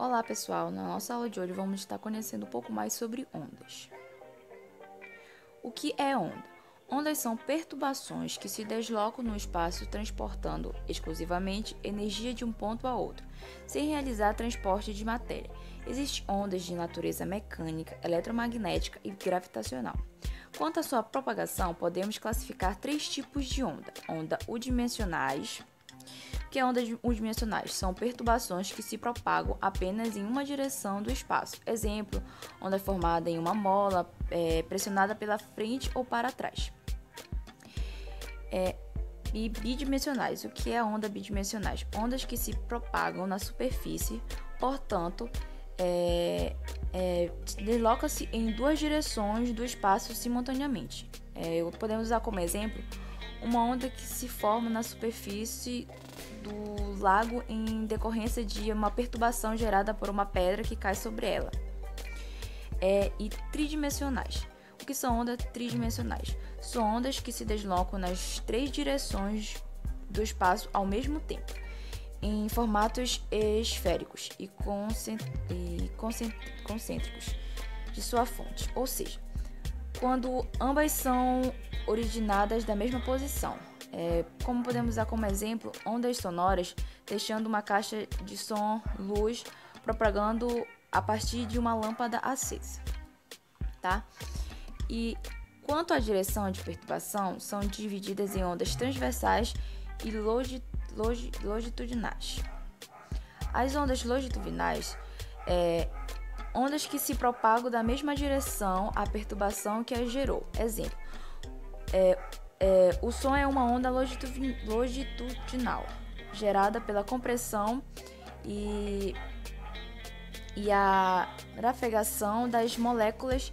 Olá pessoal, na nossa aula de hoje vamos estar conhecendo um pouco mais sobre ondas. O que é onda? Ondas são perturbações que se deslocam no espaço transportando exclusivamente energia de um ponto a outro, sem realizar transporte de matéria. Existem ondas de natureza mecânica, eletromagnética e gravitacional. Quanto à sua propagação, podemos classificar três tipos de onda: onda unidimensionais. O que é ondas unidimensionais? São perturbações que se propagam apenas em uma direção do espaço. Exemplo, onda formada em uma mola pressionada pela frente ou para trás. E bidimensionais. O que é onda bidimensionais? Ondas que se propagam na superfície, portanto, desloca-se em duas direções do espaço simultaneamente. Podemos usar como exemplo uma onda que se forma na superfície do lago em decorrência de uma perturbação gerada por uma pedra que cai sobre ela. E tridimensionais. O que são ondas tridimensionais? São ondas que se deslocam nas três direções do espaço ao mesmo tempo, em formatos esféricos e concêntricos de sua fonte, ou seja, quando ambas são originadas da mesma posição. Como podemos usar como exemplo, ondas sonoras, deixando uma caixa de som, luz, propagando a partir de uma lâmpada acesa. Tá? E quanto à direção de perturbação, são divididas em ondas transversais e longitudinais. As ondas longitudinais ondas que se propagam da mesma direção à perturbação que as gerou. Exemplo, o som é uma onda longitudinal, gerada pela compressão e a navegação das moléculas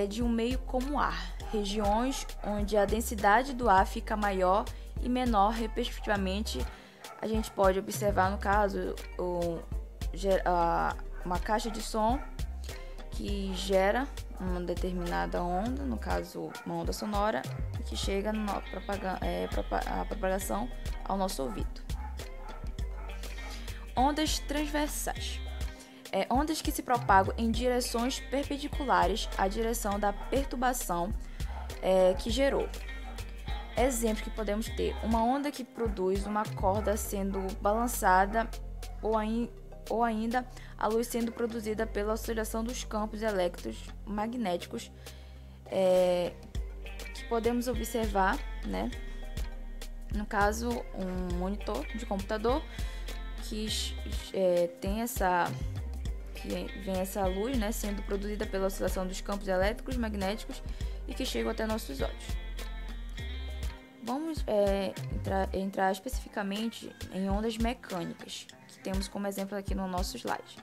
de um meio como o ar, regiões onde a densidade do ar fica maior e menor, respectivamente. A gente pode observar, no caso, uma caixa de som que gera uma determinada onda, no caso uma onda sonora, que chega a propagação ao nosso ouvido. Ondas transversais. Ondas que se propagam em direções perpendiculares à direção da perturbação que gerou. Exemplos que podemos ter: uma onda que produz uma corda sendo balançada ou ainda a luz sendo produzida pela oscilação dos campos eletromagnéticos que podemos observar, né? No caso, um monitor de computador que vem essa luz, né, sendo produzida pela oscilação dos campos elétricos magnéticos e que chegam até nossos olhos. Vamos entrar especificamente em ondas mecânicas, que temos como exemplo aqui no nosso slide,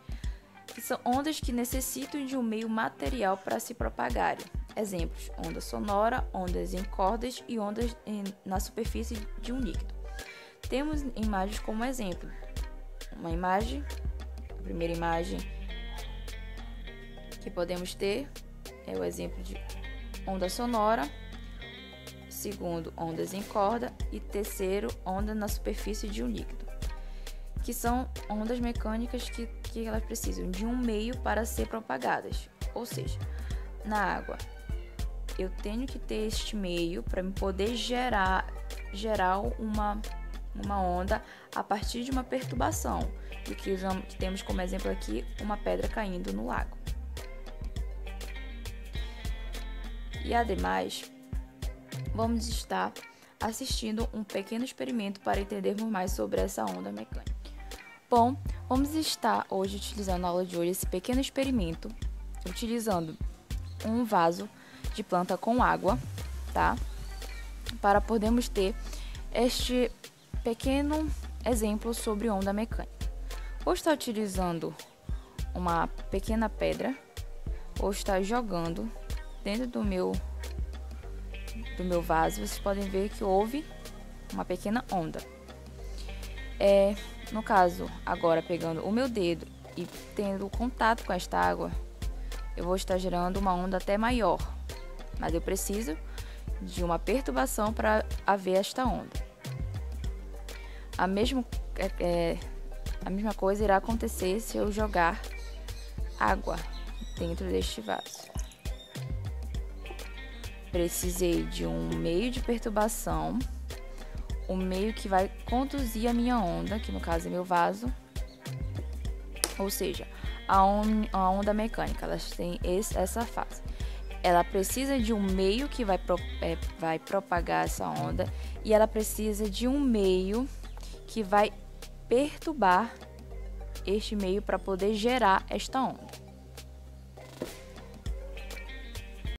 que são ondas que necessitam de um meio material para se propagarem. Exemplos: onda sonora, ondas em cordas e ondas na superfície de um líquido. Temos imagens como exemplo. A primeira imagem que podemos ter é o exemplo de onda sonora. Segundo, ondas em corda. E terceiro, onda na superfície de um líquido, que são ondas mecânicas que elas precisam de um meio para ser propagadas. Ou seja, na água, eu tenho que ter este meio para me poder gerar uma onda a partir de uma perturbação, e que temos como exemplo aqui uma pedra caindo no lago. E ademais, vamos estar assistindo um pequeno experimento para entendermos mais sobre essa onda mecânica. Bom, vamos estar hoje utilizando na aula de hoje esse pequeno experimento, utilizando um vaso de planta com água, tá? Para podermos ter este pequeno exemplo sobre onda mecânica. Vou estar utilizando uma pequena pedra, vou estar jogando dentro do meu vaso. Vocês podem ver que houve uma pequena onda. No caso, agora pegando o meu dedo e tendo contato com esta água, eu vou estar gerando uma onda até maior, mas eu preciso de uma perturbação para haver esta onda. A mesma coisa irá acontecer se eu jogar água dentro deste vaso. Precisei de um meio de perturbação, o meio que vai conduzir a minha onda, que no caso é meu vaso, ou seja, a onda mecânica, elas têm essa fase. Ela precisa de um meio que vai propagar essa onda e ela precisa de um meio que vai perturbar este meio para poder gerar esta onda.